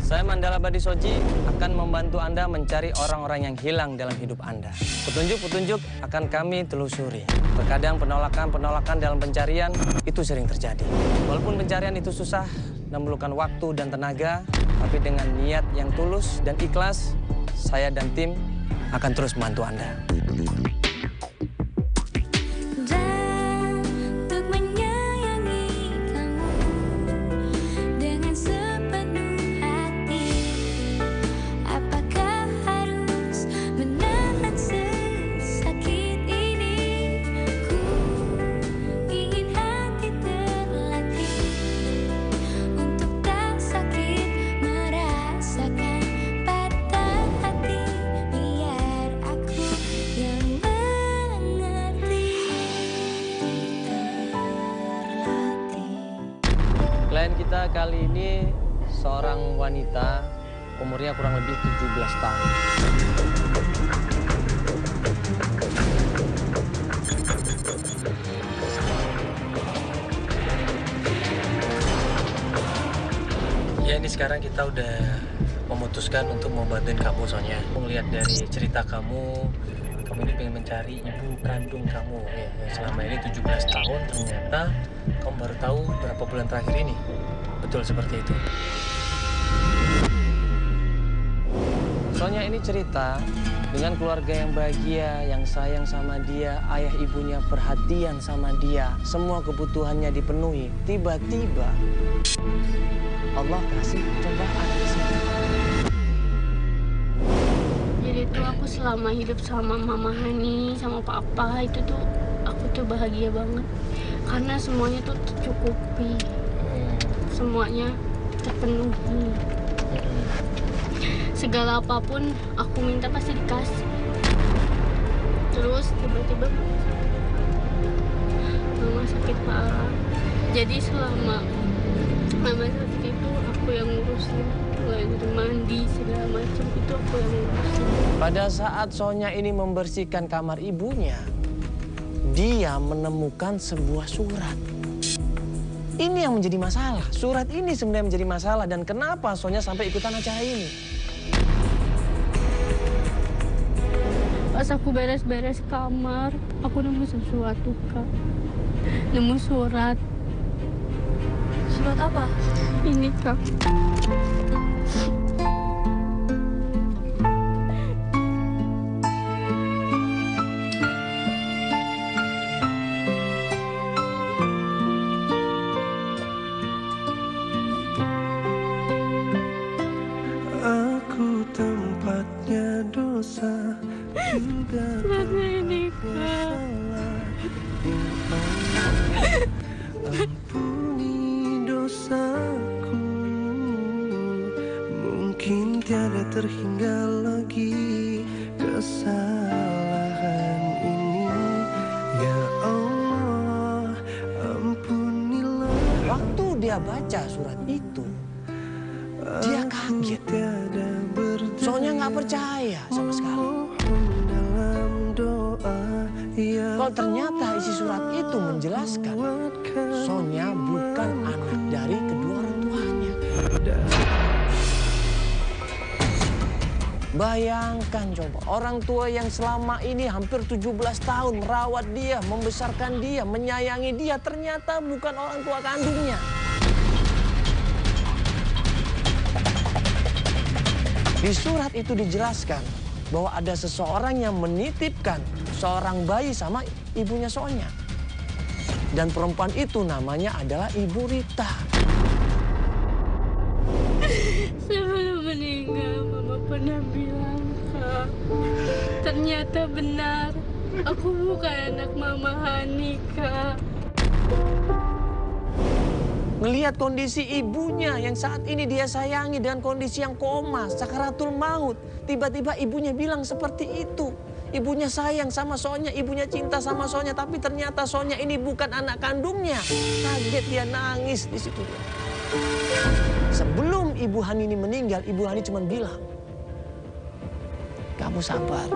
Saya Mandala Badisoji akan membantu Anda mencari orang-orang yang hilang dalam hidup Anda. Petunjuk-petunjuk akan kami telusuri. Terkadang penolakan-penolakan dalam pencarian itu sering terjadi. Walaupun pencarian itu susah dan memerlukan waktu dan tenaga, tapi dengan niat yang tulus dan ikhlas, saya dan tim akan terus membantu Anda. Klien kita kali ini seorang wanita, umurnya kurang lebih 17 tahun. Ya, ini sekarang kita udah memutuskan untuk membantuin kamu, Sonya. Melihat dari cerita kamu ini pengen mencari ibu kandung kamu ya, yang selama ini 17 tahun, ternyata kamu baru tahu berapa bulan terakhir ini. Betul seperti itu. Soalnya ini cerita dengan keluarga yang bahagia, yang sayang sama dia, ayah ibunya perhatian sama dia, semua kebutuhannya dipenuhi. Tiba-tiba Allah kasih cobaan di sini. Jadi tuh aku selama hidup sama Mama Hani, sama Papa, itu tuh aku tuh bahagia banget. Karena semuanya tuh tercukupi. Semuanya terpenuhi. Segala apapun aku minta pasti dikasih. Terus tiba-tiba Mama sakit parah. Jadi selama Mama sakit itu aku yang ngurusin. Mulai dari mandi segala macam itu aku yang ngurusin. Pada saat Sonya ini membersihkan kamar ibunya, dia menemukan sebuah surat. Ini yang menjadi masalah. Surat ini sebenarnya menjadi masalah. Dan kenapa Sonya sampai ikutan acara ini? Pas aku beres-beres kamar, aku nemu sesuatu, Kak. Nemu surat. Surat apa? Ini, Kak. Aku tempatnya dosa juga ini, Kak. ampuni dosaku, mungkin tiada terhingga lagi kesalahan ini. Ya Allah, ampunilah. Waktu dia baca surat itu, dia kaget. Sonya nggak percaya sama sekali. Kalau ternyata isi surat itu menjelaskan Sonya bukan anak dari kedua orang tuanya. Bayangkan coba, orang tua yang selama ini hampir 17 tahun merawat dia, membesarkan dia, menyayangi dia, ternyata bukan orang tua kandungnya. Di surat itu dijelaskan bahwa ada seseorang yang menitipkan seorang bayi sama ibunya Sonya. Dan perempuan itu namanya adalah Ibu Rita. Sebelum meninggal, Mama pernah bilang, Kak, ternyata benar, aku bukan anak Mama Hani, Kak. Melihat kondisi ibunya yang saat ini dia sayangi dengan kondisi yang koma, sakaratul maut. Tiba-tiba ibunya bilang seperti itu. Ibunya sayang sama Sonya, ibunya cinta sama Sonya, tapi ternyata Sonya ini bukan anak kandungnya. Kaget dia, nangis di situ. Sebelum Ibu Hani ini meninggal, Ibu Hani cuma bilang, kamu sabar.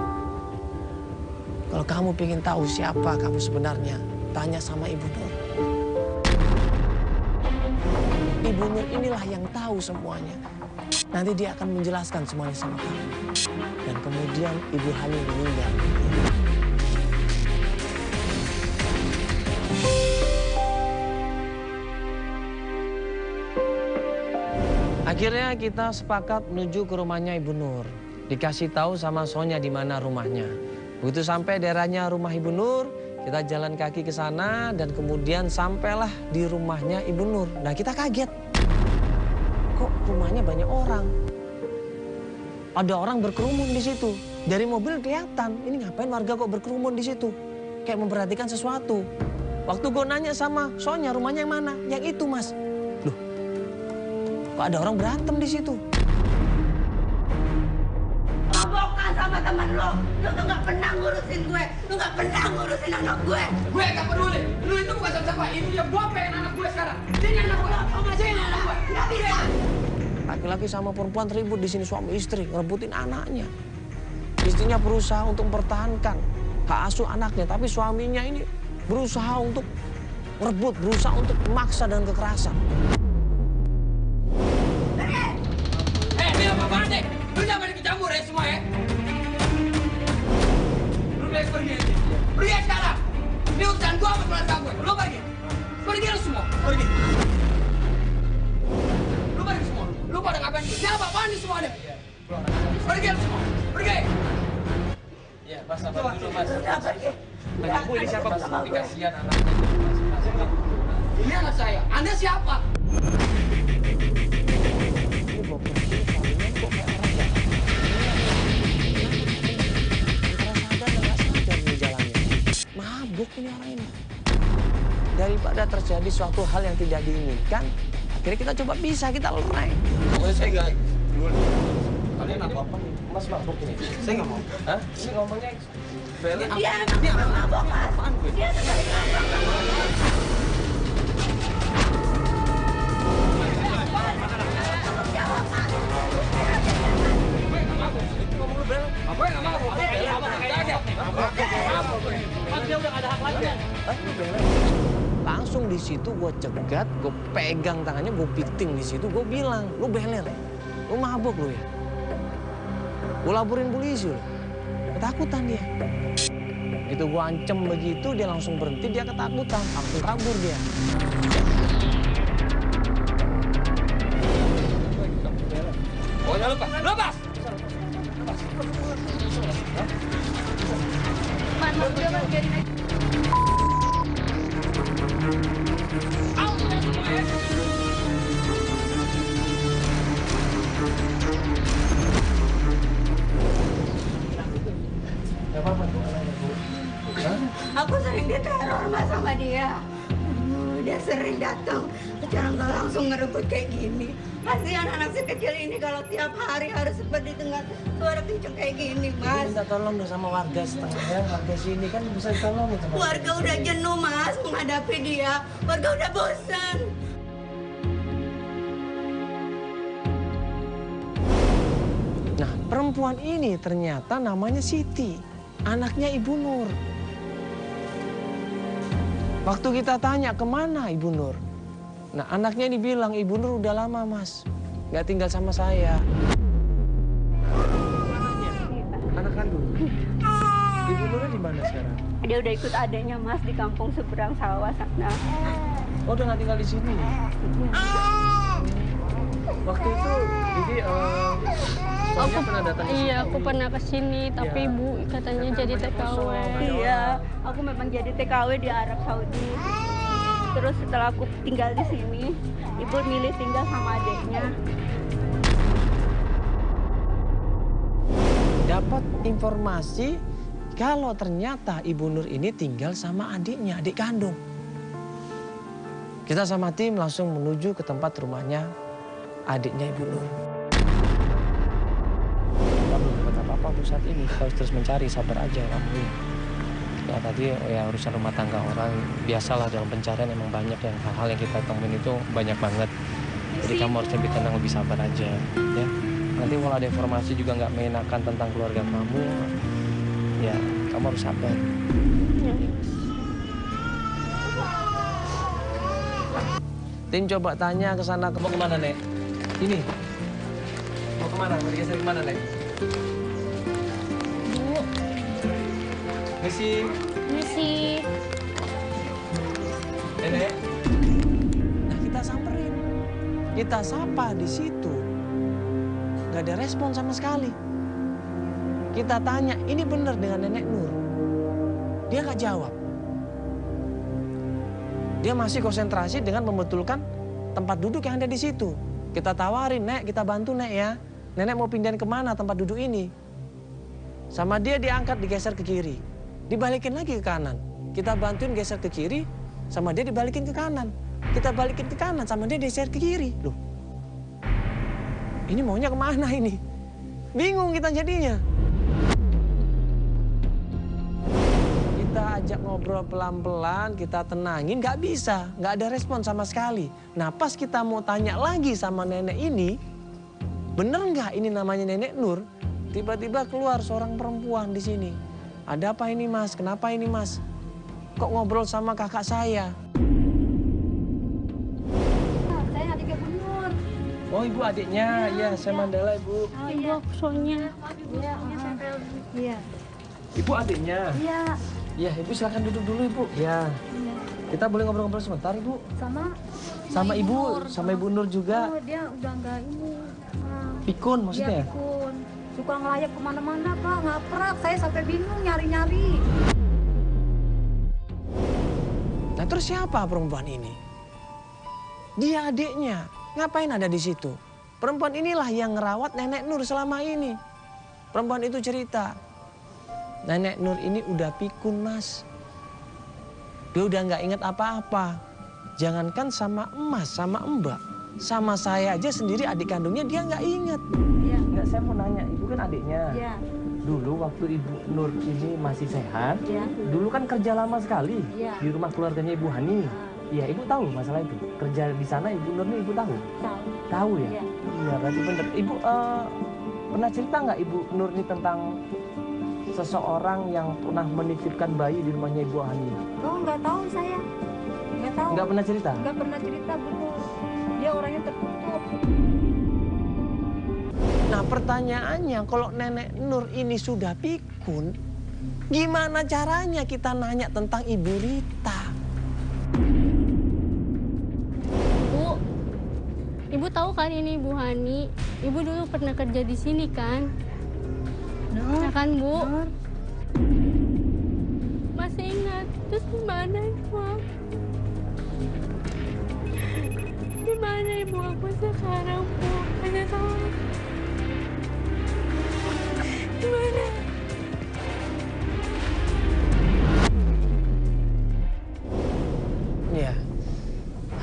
Kalau kamu pengen tahu siapa kamu sebenarnya, tanya sama Ibu Nur. Ibu Nur inilah yang tahu semuanya. Nanti dia akan menjelaskan semuanya sama kamu. Dan kemudian Ibu Hani meninggal. Akhirnya kita sepakat menuju ke rumahnya Ibu Nur. Dikasih tahu sama Sonya di mana rumahnya. Begitu sampai daerahnya rumah Ibu Nur, kita jalan kaki ke sana dan kemudian sampailah di rumahnya Ibu Nur. Nah, kita kaget. Kok rumahnya banyak orang? Ada orang berkerumun di situ. Dari mobil kelihatan, ini ngapain warga kok berkerumun di situ? Kayak memperhatikan sesuatu. Waktu gue nanya sama Sonya, rumahnya yang mana? Yang itu, Mas. Loh, kok ada orang berantem di situ? Mabokan sama temen lo tuh gak pernah ngurusin gue, lo gak pernah ngurusin anak gue. Gue gak peduli, lu itu bukan siapa-siapa, itu yang gue pengen anak gue sekarang. Sini anak gue, sini anak gue. Gak bisa. Laki-laki sama perempuan ribut di sini, suami istri ngerebutin anaknya. Istrinya berusaha untuk mempertahankan hak asuh anaknya, tapi suaminya ini berusaha untuk merebut, berusaha untuk memaksa dan kekerasan. Ini apa-apaan deh, lu jangan ikut campur ya semua ya. Lu boleh pergi aja, pergi sekarang. Ini urusan gue sama keluarga gue, lu pergi. Pergi lu semua, pergi. Lu pergi semua, lu pada ngapain? Ini apa-apaan nih semua deh. Pergi lu semua, pergi. Ya, Mas, sabar dulu, Mas. Bagi gue ini siapa? Dikasihan anaknya. Ini anak saya, Anda siapa? Ini bawa pergi, suaminya kok kayak orang jahat. Antara sadar dan nggak sadar nih jalannya. Mabuk ini orang ini. Daripada terjadi suatu hal yang tidak diinginkan, akhirnya kita coba bisa, kita lerai. Pokoknya saya nggak dulu. Kalian apa-apa nih? Mas mabuk ini. Saya nggak mau. Hah? Ini ngomongnya Bella. Dia memang mabok, Mas. Dia sekali mabok. Gue nggak mau. Dia udah nggak ada hak lagi. Langsung di situ gue cegat, gue pegang tangannya, gue piting di situ, gue bilang, lu beler ya, lu mabuk lu ya. Gue laporin polisi lu, ketakutan dia. Itu gue ancam begitu, dia langsung berhenti, dia ketakutan, langsung kabur dia. Pokoknya lepas, lepas. Man, udah man, biarin aja. Aku sering diteror, Mas, sama dia. Dia sering datang secara nggak langsung ngerebut kayak gini. Kasihan anak si kecil ini kalau tiap hari harus seperti dengar suara kenceng kayak gini, Mas. Minta tolong dong sama warga setengah, ya, warga sini kan bisa ditolongin sama Warga udah jenuh, Mas, menghadapi dia. Warga udah bosan. Nah, perempuan ini ternyata namanya Siti, anaknya Ibu Nur. Waktu kita tanya kemana Ibu Nur, nah anaknya ini bilang Ibu Nur udah lama Mas, nggak tinggal sama saya. Anak kandung. Ibu Nurnya di mana sekarang? Dia udah ikut adanya Mas di kampung seberang sawah sana. Oh, udah nggak tinggal di sini. Waktu itu jadi Sonia pernah datang ke sini. Iya, aku pernah ke sini, tapi Iya. Ibu katanya jadi TKW. Iya, aku memang jadi TKW di Arab Saudi. Terus setelah aku tinggal di sini, Ibu milih tinggal sama adiknya. Dapat informasi kalau ternyata Ibu Nur ini tinggal sama adiknya, adik kandung. Kita sama tim langsung menuju ke tempat rumahnya adiknya Ibu Nur. Kita belum dapat apa-apa untuk saat ini, kita harus terus mencari, sabar aja kamu. Ya tadi ya urusan rumah tangga orang, biasalah dalam pencarian emang banyak yang hal-hal yang kita temuin itu banyak banget. Jadi kamu harus lebih tenang, lebih sabar aja ya. Nanti kalau ada informasi juga nggak mengenakan tentang keluarga kamu, ya kamu harus sabar. Tim coba tanya ke sana. Mau kemana, Nek? Ini. Mau kemana? Mau digeser kemana, Nek? Bu, Misi. misi. Nenek. Nah, kita samperin. Kita sapa di situ. Gak ada respon sama sekali. Kita tanya, ini benar dengan Nenek Nur? Dia gak jawab. Dia masih konsentrasi dengan membetulkan tempat duduk yang ada di situ. Kita tawarin, Nek, kita bantu, Nek, ya. Nenek mau pindahin kemana tempat duduk ini? Sama dia diangkat, digeser ke kiri. Dibalikin lagi ke kanan. Kita bantuin geser ke kiri, sama dia dibalikin ke kanan. Kita balikin ke kanan, sama dia geser ke kiri. Loh, ini maunya kemana ini? Bingung kita jadinya. Kita ajak ngobrol pelan-pelan, kita tenangin, nggak bisa. Nggak ada respon sama sekali. Nah, pas kita mau tanya lagi sama nenek ini, bener nggak ini namanya Nenek Nur? Tiba-tiba keluar seorang perempuan di sini. Ada apa ini, Mas? Kenapa ini, Mas? Kok ngobrol sama kakak saya? Saya adiknya Bu Nur. Oh, ibu adiknya. Ya, saya Mandala, Ibu. Ibu aku Sonya. Iya. Ibu adiknya. Iya. Ya, Ibu silakan duduk dulu, Ibu. Ya. Kita boleh ngobrol-ngobrol sebentar, Ibu. Sama Ibu, sama Ibu Nur juga. Oh, dia udah enggak ini. Pikun maksudnya? Dia pikun. Suka ngelayap kemana-mana, Pak. Ngaprak. Saya sampai bingung nyari-nyari. Nah, terus siapa perempuan ini? Dia adiknya. Ngapain ada di situ? Perempuan inilah yang ngerawat Nenek Nur selama ini. Perempuan itu cerita. Nenek Nur ini udah pikun, Mas. Dia udah nggak inget apa-apa. Jangankan sama emas, sama mbak. Sama saya aja sendiri adik kandungnya dia nggak inget. Iya. Nggak, saya mau nanya, Ibu kan adiknya. Iya. Dulu waktu Ibu Nur ini masih sehat, Iya. dulu kan kerja lama sekali Iya. di rumah keluarganya Ibu Hani. Iya, Ibu tahu masalah itu. Kerja di sana Ibu Nur ini Ibu tahu? Tahu. Tahu ya? Iya. Iya, berarti bener. Ibu pernah cerita nggak Ibu Nur ini tentang seseorang yang pernah menitipkan bayi di rumahnya Ibu Hani? Oh, nggak tahu saya. Nggak tahu. Nggak pernah cerita? Nggak pernah cerita, Bu Nur. Dia orangnya tertutup. Nah, pertanyaannya kalau Nenek Nur ini sudah pikun, gimana caranya kita nanya tentang Ibu Rita? Bu, Ibu tahu kan ini Ibu Hani? Ibu dulu pernah kerja di sini kan? Nur. Ya kan, Bu? Nur. Masih ingat? Terus gimana Ibu aku? Gimana Ibu aku sekarang, Bu? Hanya tahu. Gimana? Ya,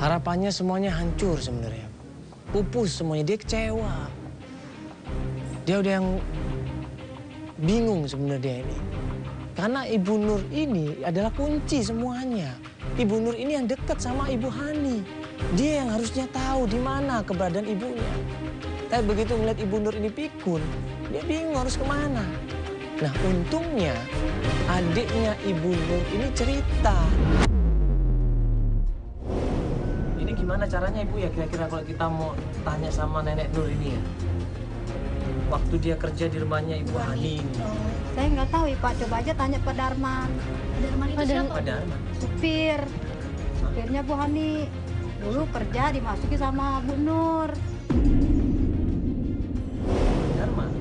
harapannya semuanya hancur sebenarnya. Pupus semuanya, dia kecewa. Dia udah yang bingung sebenarnya ini. Karena Ibu Nur ini adalah kunci semuanya. Ibu Nur ini yang dekat sama Ibu Hani. Dia yang harusnya tahu di mana keberadaan ibunya. Tapi begitu melihat Ibu Nur ini pikun, dia bingung harus kemana. Nah, untungnya adiknya Ibu Nur ini cerita. Ini gimana caranya Ibu ya kira-kira kalau kita mau tanya sama Nenek Nur ini ya? Waktu dia kerja di rumahnya Ibu Hani ini. Saya nggak tahu ya, Pak. Coba aja tanya Pak Darman. Darman itu siapa? Pak Darman. Supir. Supirnya Bu Hani. Dulu kerja dimasuki sama Bu Nur. Pak Darman?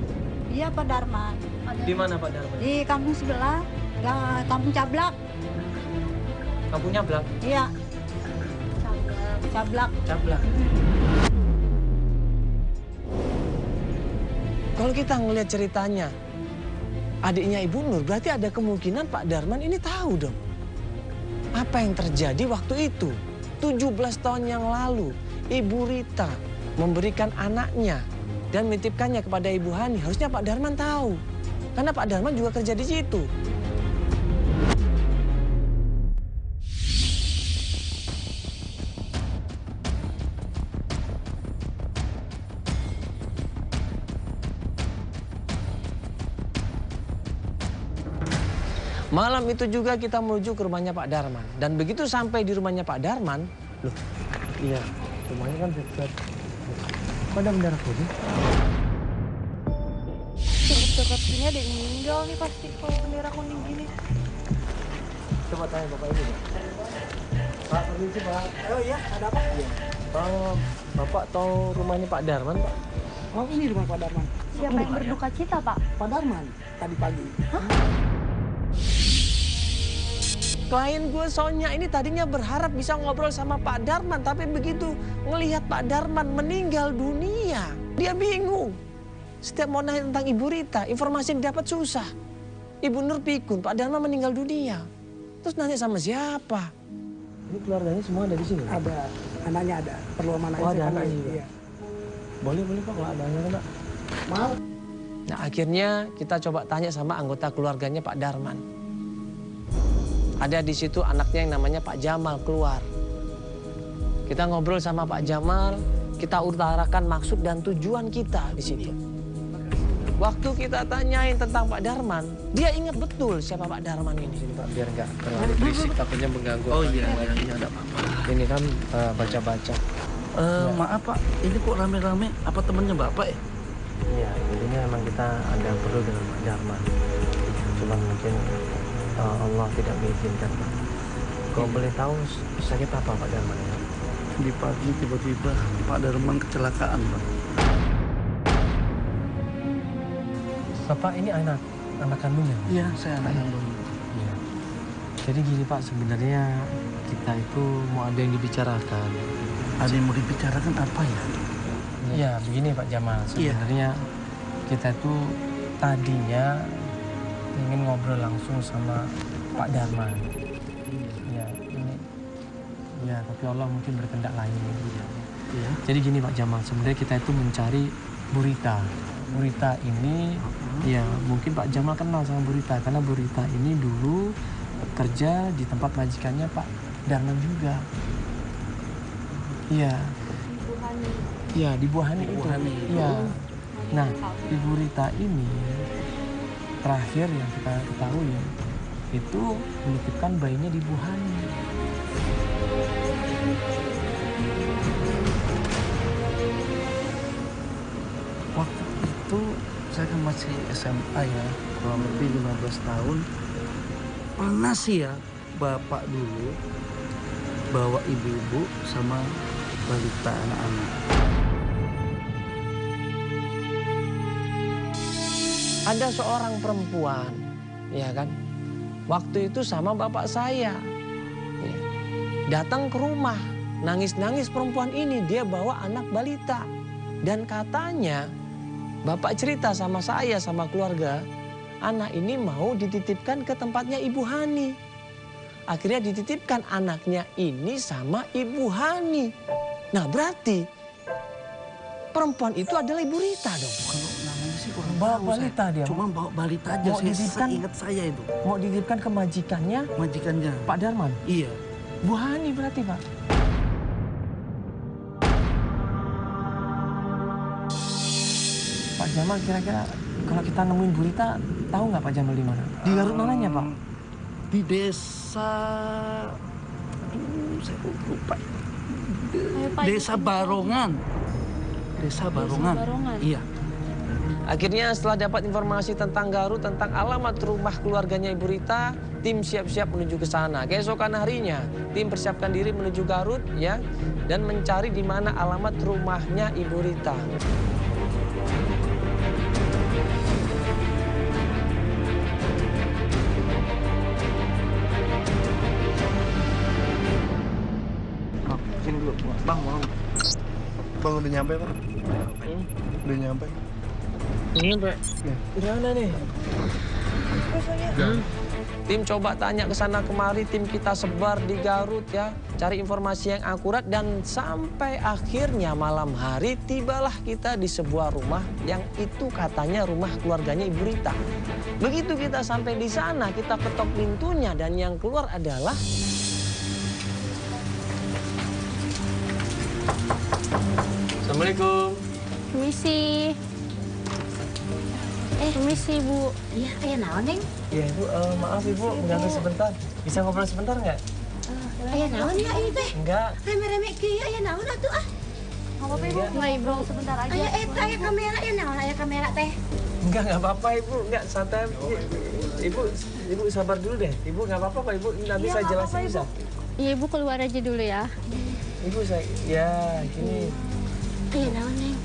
Iya, Pak Darman. Di mana Pak Darman? Di kampung sebelah, kampung Cablak. Kampungnya Blak? Iya. Cablak. Cablak. Kalau kita ngelihat ceritanya, adiknya Ibu Nur, berarti ada kemungkinan Pak Darman ini tahu dong. Apa yang terjadi waktu itu? 17 tahun yang lalu, Ibu Rita memberikan anaknya dan menitipkannya kepada Ibu Hani. Harusnya Pak Darman tahu. Karena Pak Darman juga kerja di situ. Malam itu juga kita menuju ke rumahnya Pak Darman. Dan begitu sampai di rumahnya Pak Darman, loh, Iya, rumahnya kan dekat. Kok ada bendera putih? Dekat sini ada yang meninggal nih pasti kalau bendera kuning gini. Coba tanya bapak ini, Pak. Pak, permisi, Pak. Oh iya, ada apa? Iya. Bapak tahu rumahnya Pak Darman, Pak? Oh ini rumah Pak Darman. Siapa yang berduka cita, Pak? Pak Darman tadi pagi. Klien gue Sonya ini tadinya berharap bisa ngobrol sama Pak Darman, tapi begitu ngelihat Pak Darman meninggal dunia, dia bingung. Setiap mau nanya tentang Ibu Rita, informasi yang didapat susah. Ibu Nur pikun, Pak Darman meninggal dunia. Terus nanya sama siapa? Ini keluarganya semua ada di sini? Ada, anaknya ada. Perlu sama anaknya. Oh, ada saya anaknya panggil. juga? Iya. Boleh Pak, kalau ada anaknya, Pak. Mau? Nah akhirnya kita coba tanya sama anggota keluarganya Pak Darman. Ada di situ anaknya yang namanya Pak Jamal keluar. Kita ngobrol sama Pak Jamal, kita utarakan maksud dan tujuan kita di situ. Waktu kita tanyain tentang Pak Darman, dia ingat betul siapa Pak Darman ini. Sini Pak, biar nggak terlalu berisik, takutnya mengganggu. Oh iya, iya, ada apa-apa. Ini kan baca-baca. Maaf Pak, ini kok rame-rame? Apa temennya Bapak ya? Iya, intinya memang kita ada perlu dengan Pak Darman. Cuman mungkin Allah tidak mengizinkan, Pak. Kalau boleh tahu sakit apa Pak Darman ya? Di pagi tiba-tiba Pak Darman kecelakaan Pak. Bapak ini anak kandungnya? Iya, saya anak kandung. Iya. Jadi gini Pak, sebenarnya kita itu mau ada yang dibicarakan. Ada yang mau dibicarakan apa ya? Iya, begini Pak Jamal. Sebenarnya kita itu tadinya ingin ngobrol langsung sama Pak Darman. Iya, ini. Ya, tapi Allah mungkin berkehendak lain. Iya. Jadi gini Pak Jamal, sebenarnya kita itu mencari Bu Rita. Bu Rita ini, ya mungkin Pak Jamal kenal sama Bu Rita. Karena Bu Rita ini dulu kerja di tempat majikannya Pak Darman juga. Iya. Iya, di Buhani itu. Iya. Nah, Ibu Rita ini terakhir yang kita ketahui itu menitipkan bayinya di Buhani. Waktu itu saya kan masih SMA ya, kurang lebih 15 tahun. Pernah sih ya Bapak dulu bawa ibu-ibu sama balita anak-anak. Ada seorang perempuan, ya kan, waktu itu sama bapak saya, ya, datang ke rumah, nangis-nangis perempuan ini, dia bawa anak balita. Dan katanya, bapak cerita sama saya, sama keluarga, anak ini mau dititipkan ke tempatnya Ibu Hani. Akhirnya dititipkan anaknya ini sama Ibu Hani. Nah berarti perempuan itu adalah Ibu Rita dong. Kalau namanya sih kurang Bawa tahu balita saya. dia. Cuma bawa balita aja, Mau dititipkan- ingat saya itu. Mau dititipkan ke majikannya Majikannya. Pak Darman. Iya. Bu Hani berarti Pak. Pak Jamal kira-kira kalau kita nemuin Bu Rita, tahu nggak Pak Jamal di mana? Di Garut mananya Pak? Di desa, aduh saya lupa. Desa Barongan. Desa Barongan. Barongan. Iya. Akhirnya setelah dapat informasi tentang Garut, tentang alamat rumah keluarganya Ibu Rita, tim siap-siap menuju ke sana. Keesokan harinya, tim persiapkan diri menuju Garut ya, dan mencari di mana alamat rumahnya Ibu Rita. Sini dulu, Bang. Bang udah nyampe Pak? Udah nyampe? Ini Pak, di mana nih? Tim coba tanya ke sana kemari, tim kita sebar di Garut ya, cari informasi yang akurat dan sampai akhirnya malam hari tibalah kita di sebuah rumah yang itu katanya rumah keluarganya Ibu Rita. Begitu kita sampai di sana, kita ketok pintunya dan yang keluar adalah Assalamualaikum. Permisi. Permisi Bu. Iya, naon, Neng? Ya Ibu, maaf Ibu, mengganggu sebentar. Bisa ngobrol sebentar nggak? Ayah naon ya ini teh? Enggak. Reme-reme kieu aya naon atuh ah? Nggak apa-apa ibu. Nggak, Ibu. Sebentar aja. Aya eta aya kamera aya naon aya kamera teh? Enggak apa-apa Ibu, enggak santai. Ibu sabar dulu deh. Ibu nggak apa-apa Pak Ibu, nanti saya jelasin bisa. Iya, Ibu keluar aja dulu ya. Ibu saya, ya gini. Aya naon Neng?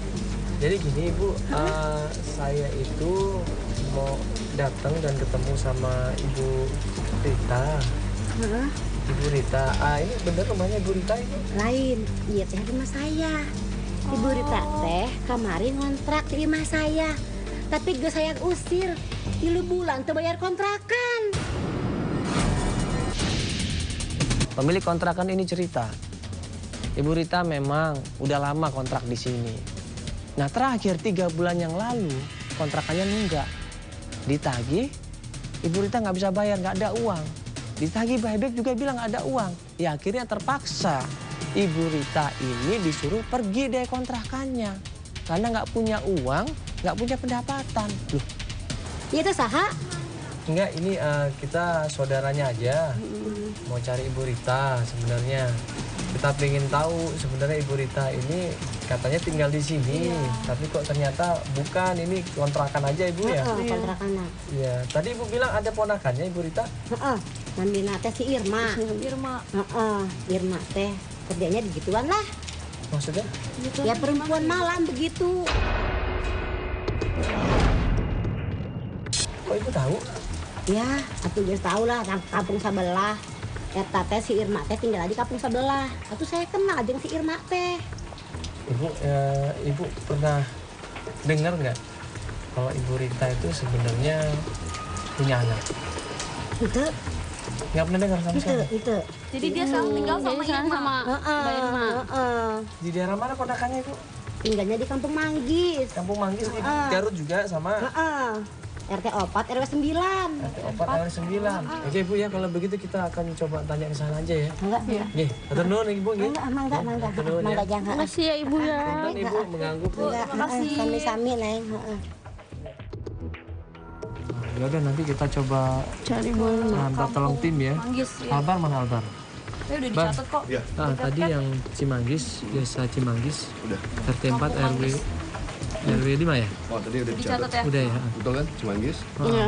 Jadi gini Ibu, saya itu mau datang dan ketemu sama Ibu Rita. Heeh. Ibu Rita, ini bener rumahnya Ibu Rita ini? Lain, iya teh rumah saya. Ibu Rita teh kemarin ngontrak di rumah saya. Tapi gue saya usir. 3 bulan tuh bayar kontrakan. Pemilik kontrakan ini cerita, Ibu Rita memang udah lama kontrak di sini. Nah terakhir 3 bulan yang lalu kontrakannya nunggak. Ditagih, Ibu Rita nggak bisa bayar, nggak ada uang. Ditagih buyback juga bilang nggak ada uang. Ya akhirnya terpaksa Ibu Rita ini disuruh pergi dari kontrakannya. Karena nggak punya uang, nggak punya pendapatan. Loh, Iya teh saha? enggak, ini kita saudaranya aja. Mau cari Ibu Rita sebenarnya. Kita pengen tahu sebenarnya Ibu Rita ini katanya tinggal di sini. Tapi kok ternyata bukan, ini kontrakan aja Ibu ya? Kontrakan. Iya. Tadi Ibu bilang ada ponakannya Ibu Rita? Heeh. Namina teh si Irma. Irma. Heeh. Irma teh kerjanya digituan lah. Maksudnya? Ya perempuan malam begitu. Kok Ibu tahu? Ya, atuh geus tahu lah kampung sabelah. Eta teh si Irma teh tinggal di kampung sebelah. Atuh saya kenal jeung si Irma teh. Ibu pernah dengar nggak kalau Ibu Rita itu sebenarnya punya anak? Itu, Nggak pernah dengar sama sekali? itu. Jadi dia sekarang tinggal sama Jadi sekarang Irma. sama Mbak Irma. Heeh. Di daerah mana ponakannya Ibu? Tinggalnya di kampung Manggis. Kampung Manggis di Garut juga sama Heeh. RT 4 RW 9. RT 4 RW 9. Oke Ibu ya, kalau begitu kita akan coba tanya ke sana aja ya. Enggak, enggak. Nih, atur nuhun Ibu nggih. Mangga. Atur nuhun ya. Mangga jangan. Makasih ya Ibu ya. Punten Ibu mengganggu Bu. Enggak, sami-sami Neng. Heeh. Ya udah nanti kita coba Cari Bu Irma. minta tolong tim ya. Manggis ya. Albar mana Albar? Ya udah dicatat kok. Ah, tadi yang Cimanggis, desa Cimanggis. Udah. RT 4 RW 5 ya? Oh, tadi udah Dicatat dicatat. ya. Udah ya. Betul kan? Cimanggis? Iya.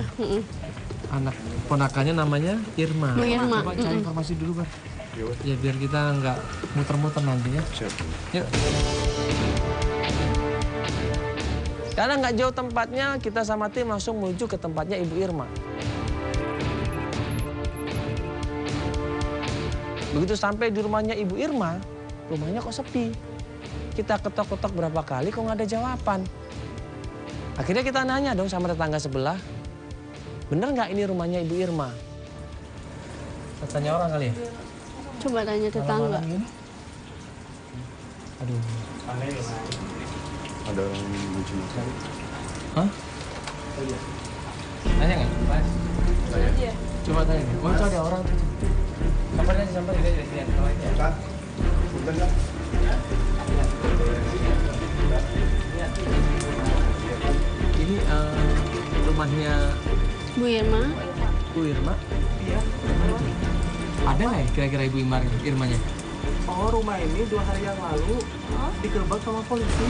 Anak ponakannya namanya Irma. Bu Irma. Coba cari informasi dulu, Bang. Iya, Bang. Ya biar kita nggak muter-muter nanti ya. Siap. Yuk. Karena nggak jauh tempatnya, kita sama tim langsung menuju ke tempatnya Ibu Irma. Begitu sampai di rumahnya Ibu Irma, rumahnya kok sepi. Kita ketok-ketok berapa kali kok nggak ada jawaban. Akhirnya kita nanya dong sama tetangga sebelah, bener nggak ini rumahnya Ibu Irma? Kita tanya orang kali ya? Coba tanya tetangga. Malam-malam gini. Aduh. Ada orang lucu makan. Hah? Tanya nggak? Saya. Coba tanya. Oh itu ada orang tuh. Kapan aja sampai juga dari sini. Kak, punten kan? Ini rumahnya Bu Irma. Bu Irma. Iya. Ada nggak ya kira-kira Ibu Irmanya? Oh, rumah ini 2 hari yang lalu digerebek sama polisi.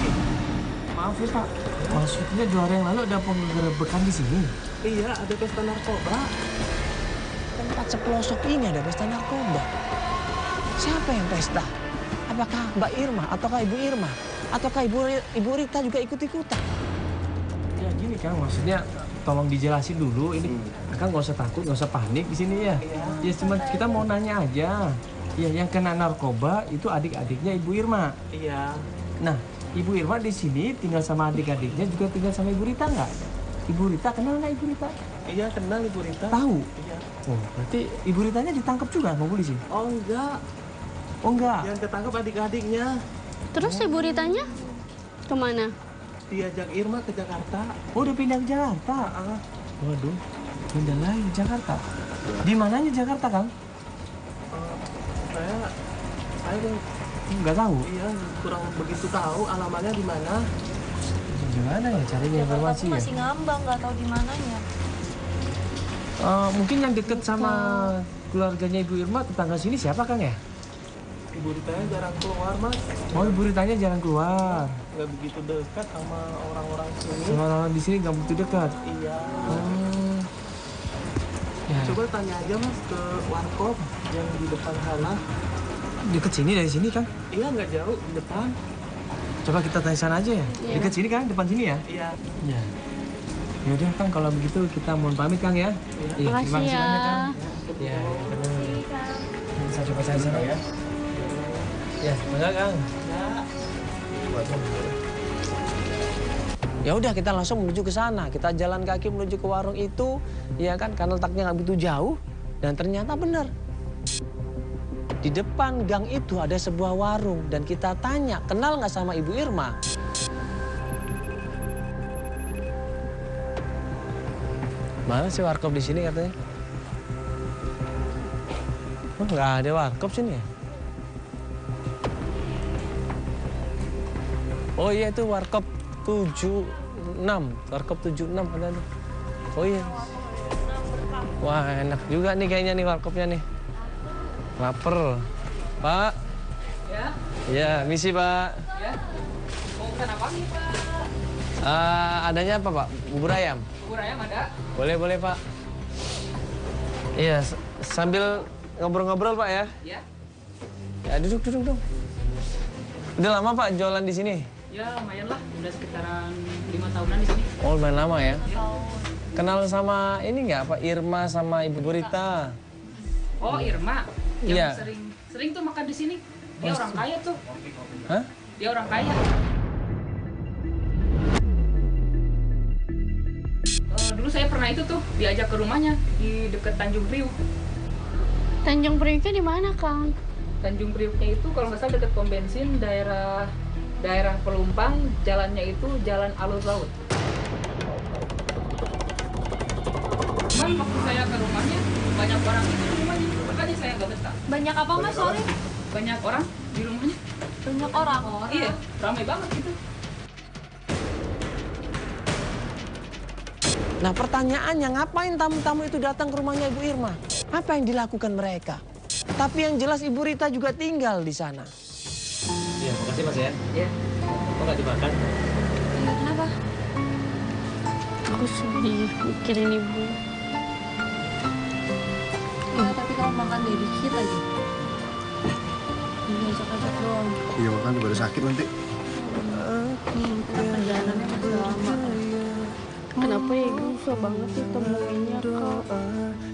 Maaf ya Pak. Maksudnya 2 hari yang lalu ada penggerebekan di sini. Iya, ada pesta narkoba. Tempat sepelosok ini ada pesta narkoba. Siapa yang pesta? Apakah Mbak Irma ataukah Ibu Irma? Ataukah Ibu Rita juga ikut-ikutan? Ya gini Kang, maksudnya tolong dijelasin dulu. Ini Kang nggak usah takut, nggak usah panik di sini ya. Ya cuma kita mau nanya aja. Ya yang kena narkoba itu adik-adiknya Ibu Irma. Iya. Nah, Ibu Irma di sini tinggal sama adik-adiknya, juga tinggal sama Ibu Rita nggak? Ibu Rita kenal nggak Ibu Rita? Iya, kenal Ibu Rita. Tahu? Iya. Oh, berarti Ibu Ritanya ditangkap juga sama polisi? Oh, enggak. Oh enggak. Yang ketangkap adik-adiknya. Terus Ibu Ritanya kemana? Diajak Irma ke Jakarta. Oh, udah pindah ke Jakarta? Waduh, pindah lagi ke Jakarta. Di mananya Jakarta, Kang? Saya Nggak tahu. iya kurang begitu tahu alamatnya di mana. Gimana ya carinya informasi Aku ya? masih ngambang, nggak tahu di mananya. Mungkin yang deket sama keluarganya Ibu Irma, tetangga sini siapa Kang ya? Ibu Ritanya jarang keluar, Mas. Oh, Ibu Ritanya jarang keluar. Nggak begitu dekat sama orang-orang sini. Sama orang di sini nggak begitu dekat. Iya. Oh. Ya. Coba tanya aja, Mas, ke warkop yang di depan sana. Deket sini dari sini Kang? Iya, nggak jauh di depan. Coba kita tanya sana aja ya. Iya. Deket sini Kang, depan sini ya? Iya. Ya. Yaudah Kang, kalau begitu kita mohon pamit Kang ya. Iya, Makasih ya. banyak Kang. Ya, bisa coba saya sana ya. Ya, enggak Kang. Ya udah kita langsung menuju ke sana. Kita jalan kaki menuju ke warung itu, ya kan? Karena letaknya nggak begitu jauh. Dan ternyata benar. Di depan gang itu ada sebuah warung dan kita tanya, kenal nggak sama Ibu Irma? Mana sih warkop di sini katanya? Oh, nggak ada warkop sini ya? Oh iya itu warkop 76, warkop 76 ada nih. Oh iya. Wah enak juga nih kayaknya nih warkopnya nih. Laper. Pak. Ya, Ya, misi Pak. ya. Mau pesan apa nih, Pak? Adanya apa Pak? Bubur ayam? Bubur ayam ada. Boleh Pak. Iya, sambil ngobrol-ngobrol Pak ya. Ya. Ya duduk dong. Udah lama Pak jualan di sini? Ya, lumayan lah. Udah sekitaran 5 tahunan di sini. Oh lumayan lama ya? Ya. Kenal sama ini nggak Pak Irma sama Ibu Burita? Oh, Irma. Yang Iya. sering tuh makan di sini. Dia orang kaya tuh. Hah? Dia orang kaya. Dulu saya pernah itu tuh diajak ke rumahnya di dekat Tanjung Priuk. Tanjung Prioknya di mana, Kang? Tanjung Priuknya itu kalau nggak salah dekat pom bensin daerah Pelumpang, jalannya itu jalan alur laut. Cuman waktu saya ke rumahnya banyak orang itu di rumahnya, makanya saya nggak betah. Banyak apa Mas, sorry? Banyak orang di rumahnya. Banyak orang. Iya, ramai banget gitu. Nah pertanyaannya ngapain tamu-tamu itu datang ke rumahnya Ibu Irma? Apa yang dilakukan mereka? Tapi yang jelas Ibu Rita juga tinggal di sana. Iya, makasih Mas ya. Iya. Kok nggak dimakan? Kenapa? Aku sedih mikirin ibu. Ya, tapi kamu makan deh dikit lagi. Ini ajak-ajak doang. Iya makan baru sakit nanti. Perjalanannya masih lama. Kenapa ya ibu susah banget sih temuinnya, Kak?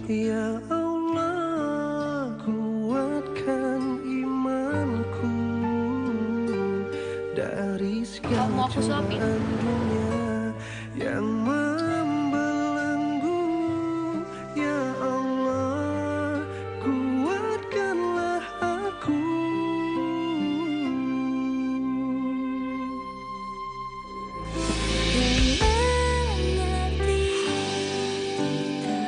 Ya Allah, kuatkan imanku dari segala Mau aku suapin? dunia yang